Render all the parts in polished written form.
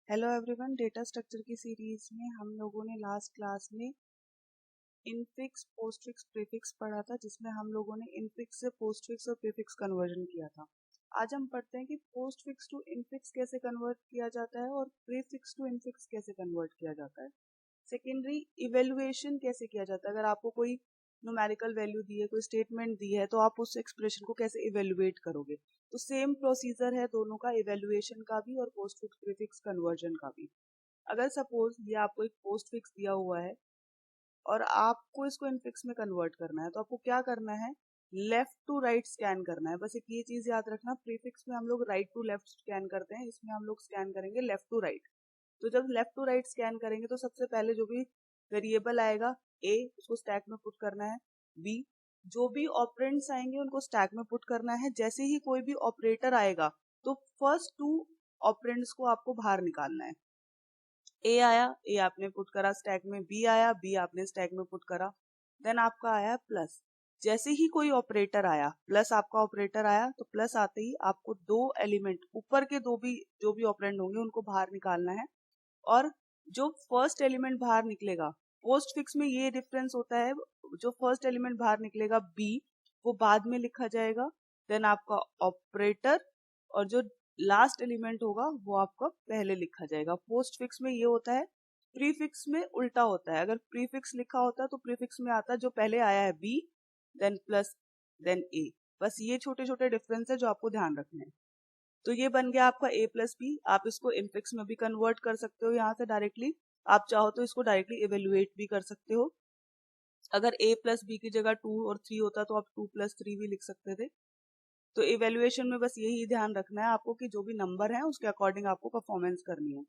Hello everyone, data structure की series में हम लोगों ने लास्ट क्लास में इनफिक्स, पोस्टफिक्स, प्रीफिक्स पढ़ा था, जिसमें हम लोगों ने इनफिक्स से पोस्टफिक्स और प्रीफिक्स कन्वर्जन किया था। आज हम पढ़ते हैं कि पोस्टफिक्स टू इनफिक्स कैसे कन्वर्ट किया जाता है और प्रीफिक्स टू इनफिक्स कैसे कन्वर्ट किया जाता है। सेकेंडरी इवेल्युएशन कैसे किया जाता है। अगर आपको कोई न्यूमेरिकल वैल्यू दी है, कोई स्टेटमेंट दी है, तो आप उस एक्सप्रेशन को कैसे इवेल्युएट करोगे। तो सेम प्रोसीजर है दोनों का, इवेल्युएशन का भी और पोस्टफिक्स प्रीफिक्स कन्वर्जन का भी। अगर सपोज ये आपको एक पोस्टफिक्स दिया हुआ है और आपको इसको इनफिक्स में कन्वर्ट करना है, तो आपको क्या करना है, लेफ्ट टू राइट स्कैन करना है। बस एक ये चीज याद रखना, प्रीफिक्स में हम लोग राइट टू लेफ्ट स्कैन करते हैं, इसमें हम लोग स्कैन करेंगे लेफ्ट टू राइट। तो जब लेफ्ट टू राइट स्कैन करेंगे तो सबसे पहले जो भी वेरिएबल आएगा ए, उसको स्टैक में पुट करना है। बी, जो भी ऑपरेंड्स आएंगे उनको स्टैक में पुट करना है। जैसे ही कोई भी ऑपरेटर आएगा तो फर्स्ट टू ऑपरेंड्स को आपको बाहर निकालना है। ए आया, ए आपने पुट करा स्टैक में, बी आया, बी आपने स्टैक में पुट करा, देन आपका आया प्लस। जैसे ही कोई ऑपरेटर आया, प्लस आपका ऑपरेटर आया, तो प्लस आते ही आपको दो एलिमेंट ऊपर के दो भी जो भी ऑपरेंड होंगे उनको बाहर निकालना है। और जो फर्स्ट एलिमेंट बाहर निकलेगा, पोस्ट फिक्स में ये डिफरेंस होता है, जो फर्स्ट एलिमेंट बाहर निकलेगा बी, वो बाद में लिखा जाएगा, देन आपका ऑपरेटर, और जो लास्ट एलिमेंट होगा वो आपका पहले लिखा जाएगा। पोस्ट फिक्स में ये होता है। प्रीफिक्स में उल्टा होता है। अगर प्रीफिक्स लिखा होता है तो प्रीफिक्स में आता है जो पहले आया है बी, देन प्लस, देन ए। बस ये छोटे छोटे डिफरेंस है जो आपको ध्यान रखने हैं। तो ये बन गया आपका a प्लस बी। आप इसको इनफिक्स में भी कन्वर्ट कर सकते हो यहाँ से डायरेक्टली। आप चाहो तो इसको डायरेक्टली इवेल्युएट भी कर सकते हो। अगर a प्लस बी की जगह 2 और 3 होता तो आप 2 प्लस 3 भी लिख सकते थे। तो इवेल्युएशन में बस यही ध्यान रखना है आपको कि जो भी नंबर है उसके अकॉर्डिंग आपको परफॉर्मेंस करनी है।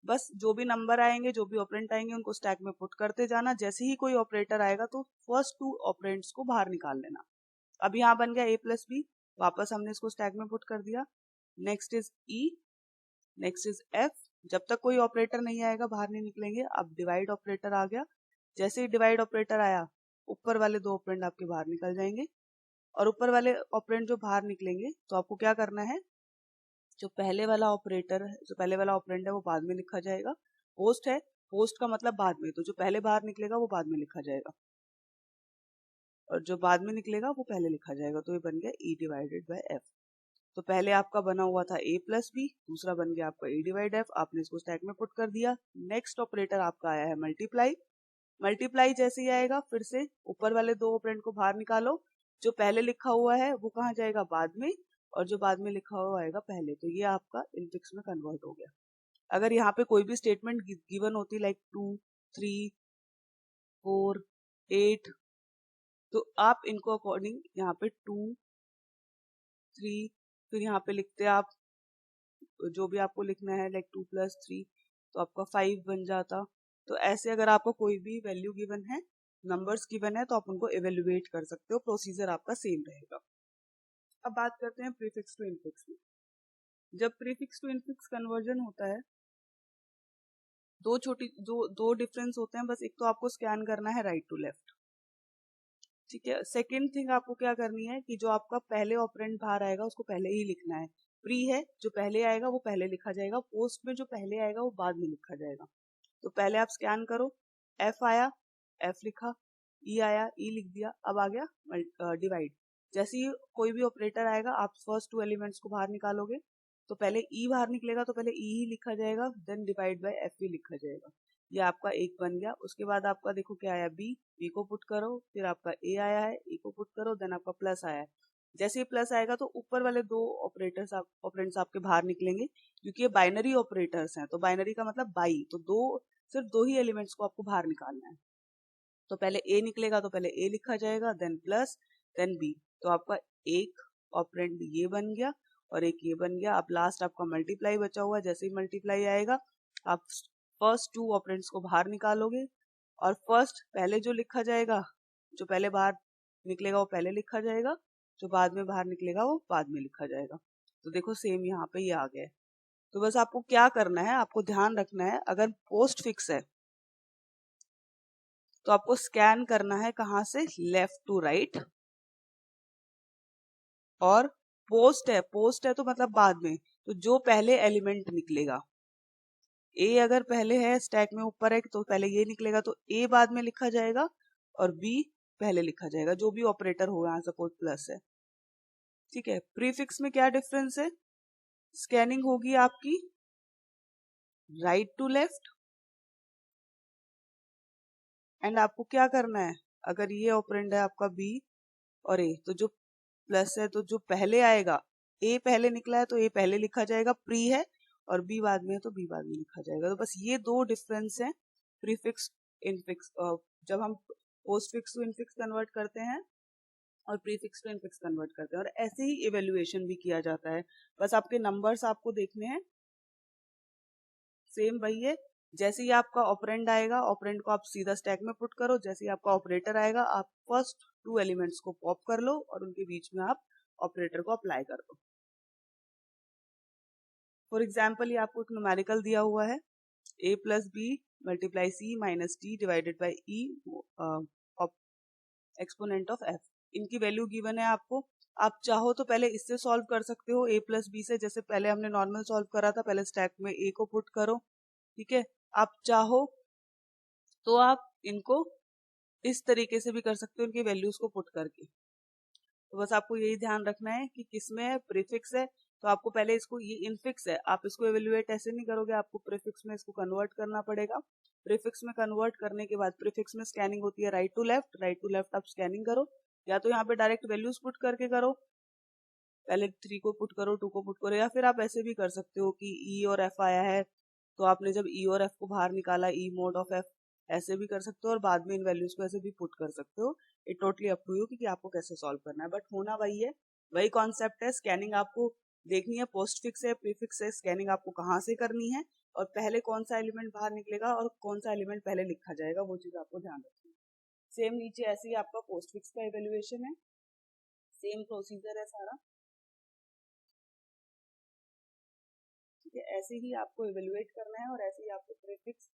बस जो भी नंबर आएंगे, जो भी ऑपरेंट आएंगे, उनको स्टैक में पुट करते जाना। जैसे ही कोई ऑपरेटर आएगा तो फर्स्ट टू ऑपरेंट्स को बाहर निकाल लेना। अब यहाँ बन गया a प्लस बी, वापस हमने इसको स्टैक में पुट कर दिया। Next is e, next is F. जब तक कोई ऑपरेटर नहीं आएगा बाहर नहीं निकलेंगे। अब डिवाइड ऑपरेटर आ गया, जैसे ही डिवाइड ऑपरेटर आया ऊपर वाले दो ऑपरेंड आपके बाहर निकल जाएंगे। और ऊपर वाले ऑपरेंड जो बाहर निकलेंगे तो आपको क्या करना है, जो पहले वाला ऑपरेटर है, जो पहले वाला ऑपरेंड है वो बाद में लिखा जाएगा। पोस्ट है, पोस्ट का मतलब बाद में, तो जो पहले बाहर निकलेगा वो बाद में लिखा जाएगा और जो बाद में निकलेगा वो पहले लिखा जाएगा। तो ये बन गया e डिवाइडेड बाय एफ। तो पहले आपका बना हुआ था a प्लस बी, दूसरा बन गया आपका e डिवाइड एफ। आपने इसको स्टैक में पुट कर दिया। नेक्स्ट ऑपरेटर आपका आया है मल्टीप्लाई। मल्टीप्लाई जैसे ही आएगा फिर से ऊपर वाले दो ऑपरेंड को बाहर निकालो। जो पहले लिखा हुआ है वो कहाँ जाएगा, बाद में, और जो बाद में लिखा हुआ आएगा पहले। तो ये आपका इनफिक्स में कन्वर्ट हो गया। अगर यहाँ पे कोई भी स्टेटमेंट गिवन होती लाइक 2, 3, 4, 8, तो आप इनको अकॉर्डिंग यहाँ पे 2, 3, फिर यहाँ पे लिखते आप जो भी आपको लिखना है, लाइक 2 प्लस 3, तो आपका 5 बन जाता। तो ऐसे अगर आपको कोई भी वैल्यू गिवन है, नंबर्स गिवन है, तो आप उनको इवेल्युएट कर सकते हो। प्रोसीजर आपका सेम रहेगा। अब बात करते हैं प्रीफिक्स टू इनफिक्स में। जब प्रीफिक्स टू इनफिक्स कन्वर्जन होता है, दो डिफरेंस होते हैं बस। एक तो आपको स्कैन करना है राइट टू लेफ्ट, ठीक है। सेकेंड थिंग आपको क्या करनी है कि जो आपका पहले ऑपरेंड बाहर आएगा उसको पहले ही लिखना है। प्री है, जो पहले आएगा वो पहले लिखा जाएगा। पोस्ट में जो पहले आएगा वो बाद में लिखा जाएगा। तो पहले आप स्कैन करो, एफ आया, एफ लिखा, ई आया, ई लिख दिया। अब आ गया डिवाइड। जैसे ही कोई भी ऑपरेटर आएगा आप फर्स्ट टू एलिमेंट्स को बाहर निकालोगे, तो पहले ई बाहर निकलेगा तो पहले ई ही लिखा जाएगा, देन डिवाइड बाय एफ भी लिखा जाएगा। ये आपका एक बन गया। उसके बाद आपका देखो क्या आया, बी, बी को पुट करो, फिर आपका ए आया है, ए को पुट करो, देन आपका प्लस आया है। जैसे ही प्लस आएगा तो ऊपर वाले दो ऑपरेंड्स आपके बाहर निकलेंगे, क्योंकि ये बाइनरी ऑपरेटर्स हैं। तो बाइनरी का मतलब बाई, तो सिर्फ दो ही एलिमेंट्स को आपको बाहर निकालना है। तो पहले ए निकलेगा तो पहले ए लिखा जाएगा, देन प्लस, देन बी। तो आपका एक ऑपरेंड ये बन गया और एक ये बन गया। अब लास्ट आपका मल्टीप्लाई बचा हुआ है। जैसे ही मल्टीप्लाई आएगा आप फर्स्ट टू ऑपरेंड्स को बाहर निकालोगे और फर्स्ट पहले जो लिखा जाएगा, जो पहले बाहर निकलेगा वो पहले लिखा जाएगा, जो बाद में बाहर निकलेगा वो बाद में लिखा जाएगा। तो देखो सेम यहाँ पे ये आ गया है। तो बस आपको क्या करना है, आपको ध्यान रखना है, अगर पोस्ट फिक्स है तो आपको स्कैन करना है कहाँ से, लेफ्ट टू राइट। और पोस्ट है तो मतलब बाद में, तो जो पहले एलिमेंट निकलेगा ए अगर पहले है स्टैक में ऊपर है तो पहले ये निकलेगा, तो ए बाद में लिखा जाएगा और बी पहले लिखा जाएगा, जो भी ऑपरेटर हो, यहाँ सपोज प्लस है। ठीक है, प्रीफिक्स में क्या डिफरेंस है? स्कैनिंग होगी आपकी राइट टू लेफ्ट, एंड आपको क्या करना है, अगर ये ऑपरेंड है आपका बी और ए, तो जो प्लस है तो जो पहले आएगा, ए पहले निकला है तो ए पहले लिखा जाएगा, प्री है, और बी बाद में है तो बी बाद में लिखा जाएगा। तो बस ये दो डिफरेंस है प्रीफिक्स इनफिक्स, जब हम postfix to infix convert करते हैं और प्रीफिक्स टू इनफिक्स कन्वर्ट करते हैं, और ऐसे ही इवेल्युएशन भी किया जाता है। बस आपके नंबर्स आपको देखने हैं, सेम वही है। जैसे ही आपका ऑपरेंड आएगा, ऑपरेंड को आप सीधा स्टैक में पुट करो, जैसे ही आपका ऑपरेटर आएगा आप फर्स्ट 2 एलिमेंट्स को पॉप कर लो और उनके बीच में आप ऑपरेटर को अप्लाई कर दो। फॉर एग्जाम्पल ये आपको एक न्यूमेरिकल दिया हुआ है, a plus B multiply C minus T divided by E exponent of f। इनकी वैल्यू गिवन है आपको। आप चाहो तो पहले इससे सॉल्व कर सकते हो a प्लस बी से, जैसे पहले हमने नॉर्मल सॉल्व करा था, पहले स्टैक में a को पुट करो। ठीक है, आप चाहो तो आप इनको इस तरीके से भी कर सकते हो, इनकी वैल्यूज को पुट करके। तो बस आपको यही ध्यान रखना है कि किसमें है, प्रीफिक्स है तो आपको पहले इसको, ये इनफिक्स है, आप इसको एवेल्युएट ऐसे नहीं करोगे, आपको प्रीफिक्स में इसको कन्वर्ट करना पड़ेगा। प्रीफिक्स में कन्वर्ट करने के बाद प्रीफिक्स में स्कैनिंग होती है right to left, right to left आप स्कैनिंग करो, या तो यहाँ पे डायरेक्ट वैल्यूज पुट करके करो, पहले 3 को पुट करो, 2 को पुट करो, या फिर आप ऐसे भी कर सकते हो कि ई और एफ आया है तो आपने जब ई और एफ को बाहर निकाला, ई मोड ऑफ एफ, ऐसे भी कर सकते हो और बाद में इन वैल्यूज को ऐसे भी पुट कर सकते हो। It totally up to you कि आपको कैसे सॉल्व करना है, बट होना वही है, वही कॉन्सेप्ट है। स्कैनिंग आपको देखनी है, पोस्ट फिक्स है प्रीफिक्स है, स्कैनिंग आपको कहाँ से करनी है और पहले कौन सा एलिमेंट बाहर निकलेगा और कौन सा एलिमेंट पहले लिखा जाएगा, वो चीज आपको ध्यान रखनी है। सेम नीचे ऐसे ही आपका पोस्ट फिक्स का इवेल्युएशन है, सेम प्रोसीजर है सारा। ठीक है, ऐसे ही आपको इवेल्युएट करना है और ऐसे ही आपको प्रीफिक्स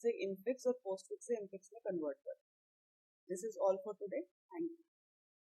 से इनफिक्स और पोस्ट फिक्स से इनफिक्स में कन्वर्ट करना है। This is all for today, thank you.